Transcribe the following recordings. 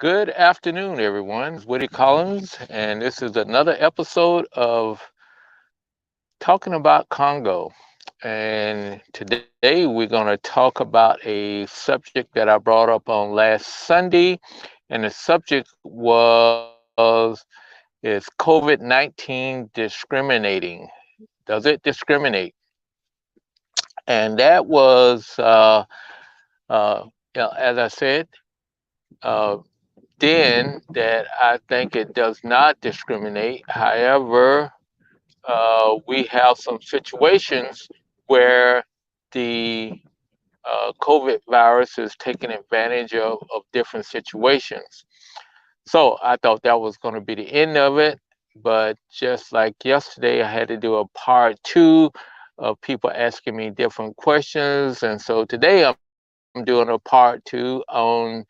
Good afternoon, everyone. It's Woody Collins, and this is another episode of Talking About Congo. And today we're going to talk about a subject that I brought up on last Sunday, and the subject is COVID-19 discriminating. Does it discriminate? And that was, as I said, uh, then that I think it does not discriminate. However, we have some situations where the COVID virus is taking advantage of different situations. So I thought that was going to be the end of it. But just like yesterday, I had to do a part two of people asking me different questions. And so today I'm doing a part two on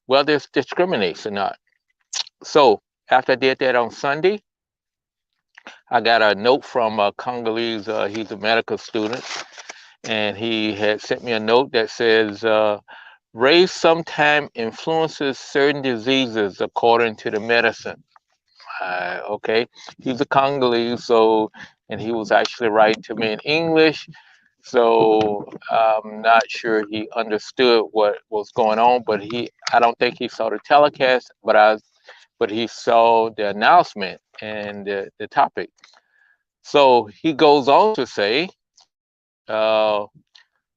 whether it discriminates or not. So after I did that on Sunday, I got a note from a Congolese. He's a medical student, and he had sent me a note that says, "Race sometimes influences certain diseases according to the medicine." Okay, he's a Congolese, so and he was actually writing to me in English, so I'm not sure he understood what was going on. But I don't think he saw the telecast, but he saw the announcement and the topic. So he goes on to say, uh,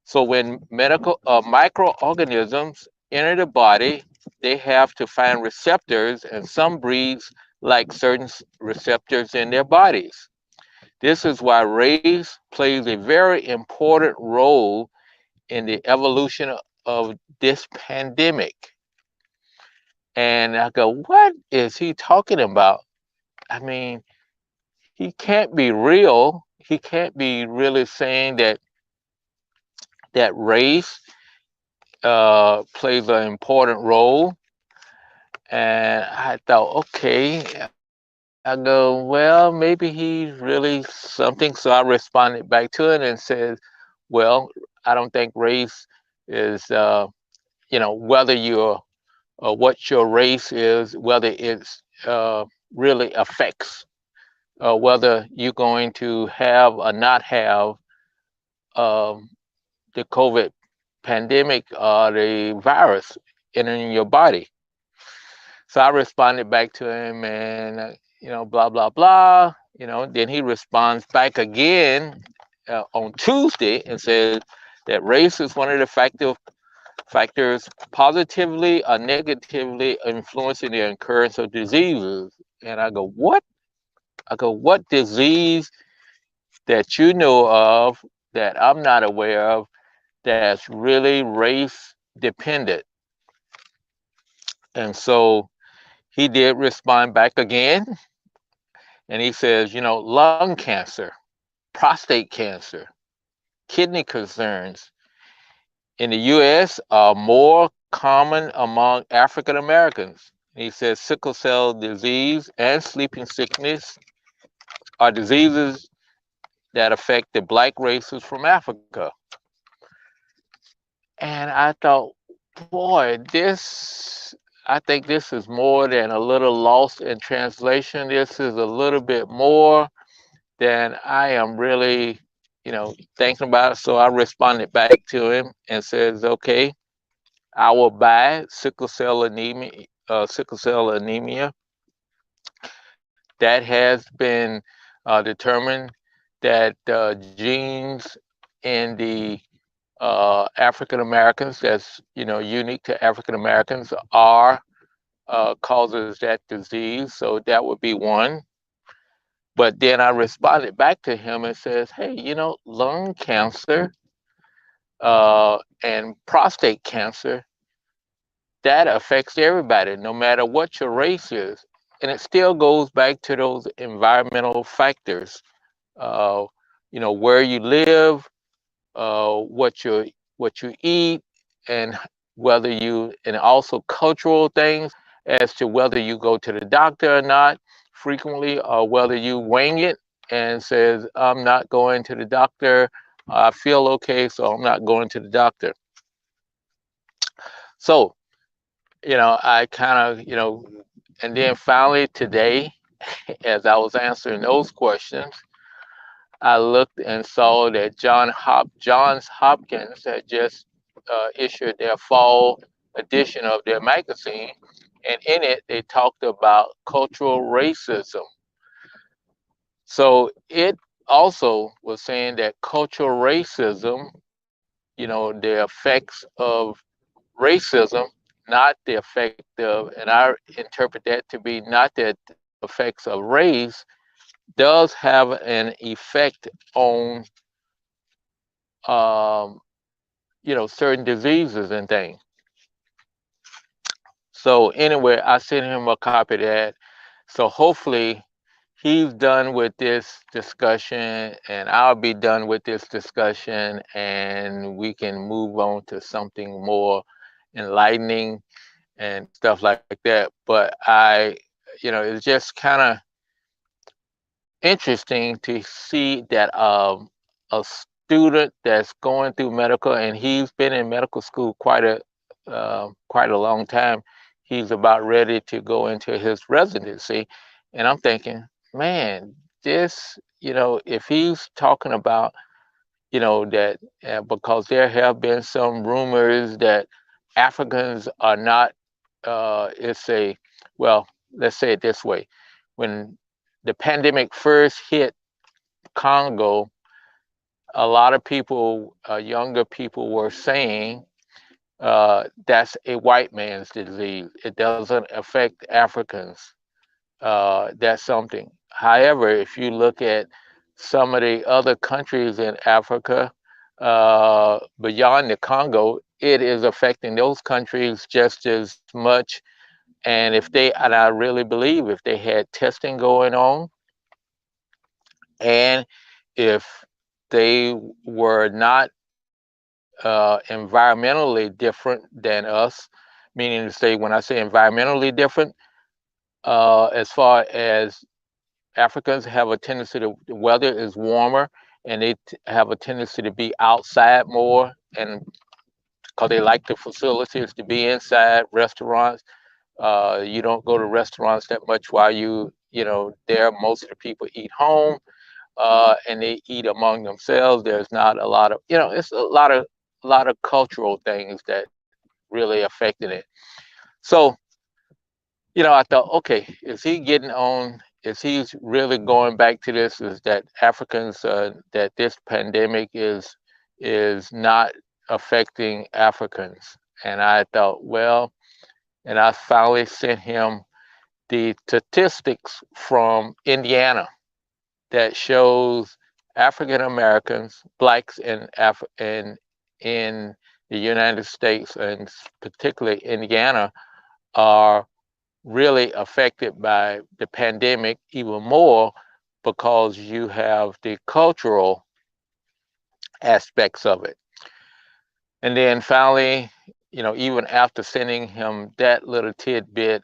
so when microorganisms enter the body, they have to find receptors, and some breeds like certain receptors in their bodies. This is why race plays a very important role in the evolution of this pandemic. And I go, what is he talking about? I mean, he can't be real. He can't be really saying that race plays an important role. And I thought, okay. I go, well, maybe he's really something. So I responded back to it and said, well, I don't think race is, whether what your race is, whether it's really affects whether you're going to have or not have um, the COVID pandemic or the virus entering your body. So I responded back to him and, blah, blah, blah. Then he responds back again on Tuesday and says that race is one of the factors positively or negatively influencing the occurrence of diseases. And I go, what? I go, what disease that you know of that I'm not aware of that's really race dependent? And so he did respond back again, and he says, lung cancer, prostate cancer, kidney concerns in the US are more common among African Americans. He says sickle cell disease and sleeping sickness are diseases that affect the black races from Africa. And I thought, boy, I think this is more than a little lost in translation. This is a little bit more than I am really, thinking about it. So I responded back to him and says, okay, I will buy sickle cell anemia. That has been determined that genes in the African Americans that's unique to African Americans are causes that disease. So that would be one. But then I responded back to him and says, hey, lung cancer and prostate cancer, that affects everybody, no matter what your race is. And it still goes back to those environmental factors, uh, where you live, what you eat, and and also cultural things as to whether you go to the doctor or not frequently, or whether you wing it and says, I'm not going to the doctor. I feel okay, so I'm not going to the doctor. So I kind of, and then finally today, as I was answering those questions, I looked and saw that Johns Hopkins had just issued their fall edition of their magazine, and in it they talked about cultural racism. So it also was saying that cultural racism, the effects of racism, not the effect of, and I interpret that to be not the effects of race, does have an effect on, um, certain diseases and things. So anyway, I sent him a copy of that. So hopefully he's done with this discussion and I'll be done with this discussion and we can move on to something more enlightening and stuff like that. But it's just kind of interesting to see that a student that's going through medical, and he's been in medical school quite a long time. He's about ready to go into his residency, and I'm thinking, man, this, if he's talking about, that because there have been some rumors that Africans are not, it's a, well, let's say it this way. When the pandemic first hit Congo, a lot of people, younger people, were saying that's a white man's disease. It doesn't affect Africans. That's something. However, if you look at some of the other countries in Africa, beyond the Congo, it is affecting those countries just as much. And and I really believe if they had testing going on, and if they were not environmentally different than us, meaning to say, when I say environmentally different, as far as Africans have a tendency to, the weather is warmer and they have a tendency to be outside more, and because they like the facilities to be inside restaurants. You don't go to restaurants that much while there. Most of the people eat home, and they eat among themselves. There's not a lot of, it's a lot of cultural things that really affected it. So, I thought, okay, is he getting on? Is he's really going back to this? Is that Africans, that this pandemic is not affecting Africans? And I thought, well, and I finally sent him the statistics from Indiana that shows African Americans, blacks in the United States, and particularly Indiana, are really affected by the pandemic even more because you have the cultural aspects of it. And then finally, even after sending him that little tidbit,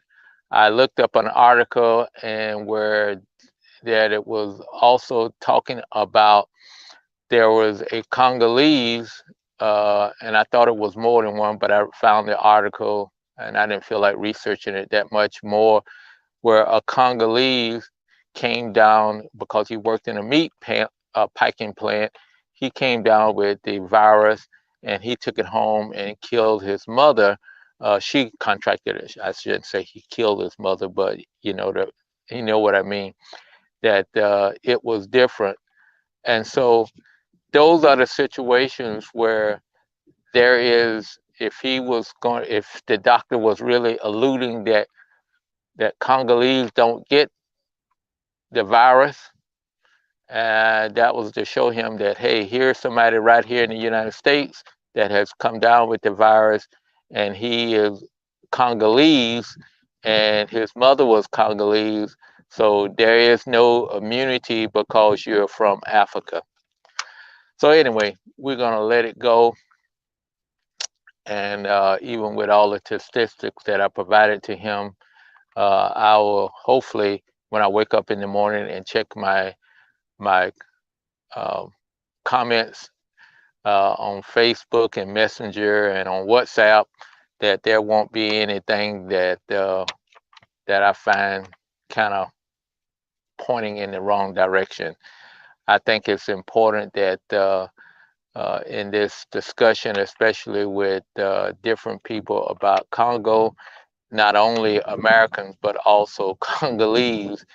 I looked up an article and where that it was also talking about, there was a Congolese, and I thought it was more than one, but I found the article and I didn't feel like researching it that much more, where a Congolese came down because he worked in a packing plant. He came down with the virus and he took it home and killed his mother. She contracted it. I shouldn't say he killed his mother, but you know what I mean, that it was different. And so those are the situations where there is, if the doctor was really alluding that Congolese don't get the virus, that was to show him that, hey, here's somebody right here in the United States that has come down with the virus, and he is Congolese, and his mother was Congolese. So there is no immunity because you're from Africa. So anyway, we're gonna let it go, and even with all the statistics that I provided to him, I will hopefully, when I wake up in the morning and check my uh, comments on Facebook and Messenger and on WhatsApp, that there won't be anything that I find kind of pointing in the wrong direction. I think it's important that in this discussion, especially with different people about Congo, not only Americans but also Congolese,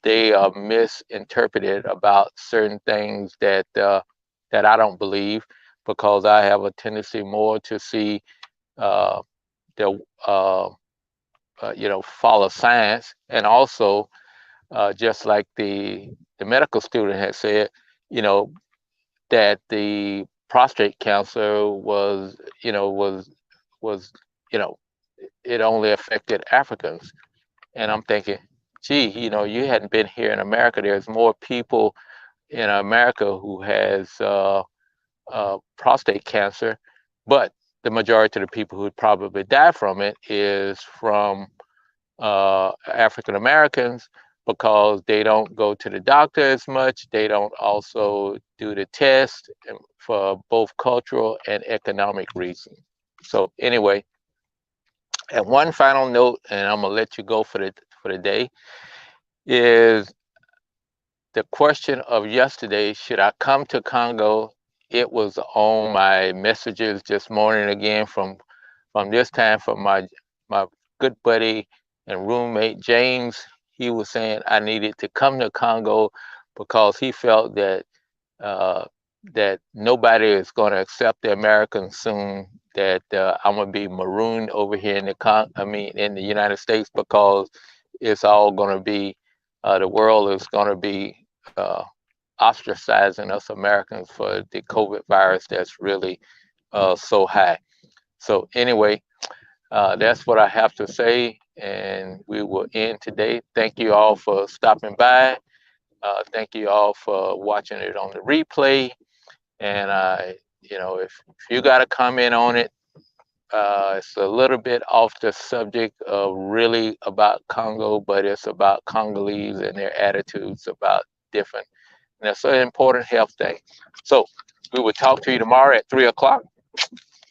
they are misinterpreted about certain things that I don't believe, because I have a tendency more to see uh, the follow science, and also just like the medical student had said, you know, that the prostate cancer was you know it only affected Africans. And I'm thinking, gee, you hadn't been here in America. There's more people in America who has prostate cancer, but the majority of the people who probably die from it is from African Americans, because they don't go to the doctor as much. They don't also do the test for both cultural and economic reasons. So anyway, and one final note, and I'm gonna let you go for the day, is the question of yesterday: should I come to Congo? It was on my messages this morning again from this time from my good buddy and roommate James. He was saying I needed to come to Congo because he felt uh, that nobody is going to accept the Americans soon. That I'm gonna be marooned over here in in the United States, because it's all going to be the world is going to be ostracizing us Americans for the COVID virus that's really so high. So anyway, that's what I have to say, and we will end today. Thank you all for stopping by. Thank you all for watching it on the replay. And if you got a comment on it, it's a little bit off the subject of really about Congo, but it's about Congolese and their attitudes about different. And it's an important health thing. So we will talk to you tomorrow at 3 o'clock,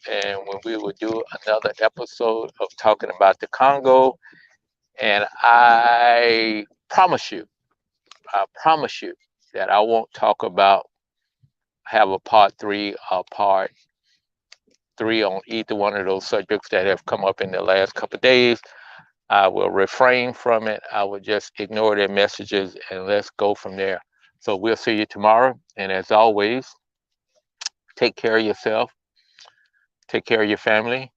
and when we will do another episode of talking about the Congo. And I promise you that I won't have a part three or part three on either one of those subjects that have come up in the last couple of days. I will refrain from it. I will just ignore their messages, and let's go from there. So we'll see you tomorrow. And as always, take care of yourself, take care of your family,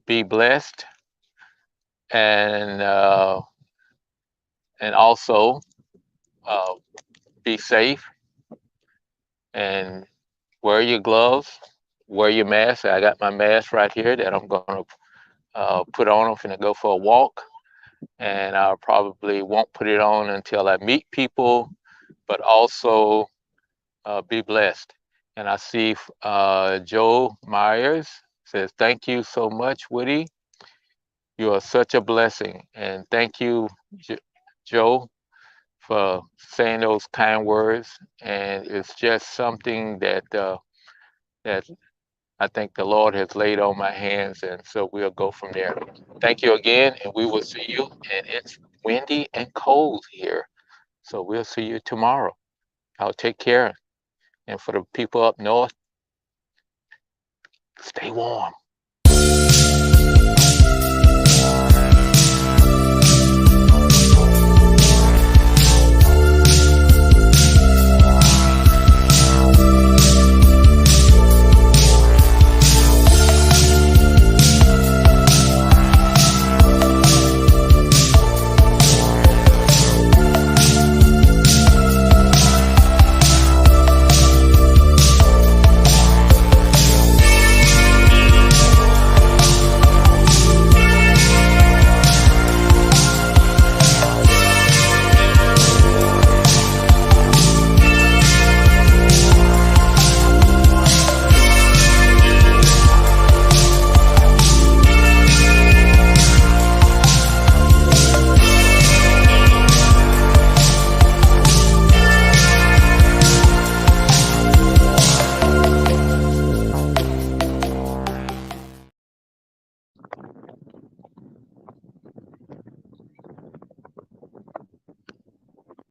be blessed, and uh, and also uh, be safe, and wear your gloves, wear your mask. I got my mask right here that I'm going to put on. I'm going to go for a walk, and I probably won't put it on until I meet people, but also be blessed. And I see Joe Myers says, thank you so much, Woody. You are such a blessing. And thank you, Joe, for saying those kind words. And it's just something that I think the Lord has laid on my hands. And so we'll go from there. Thank you again. And we will see you. And it's windy and cold here. So we'll see you tomorrow. I'll take care. And for the people up north, stay warm.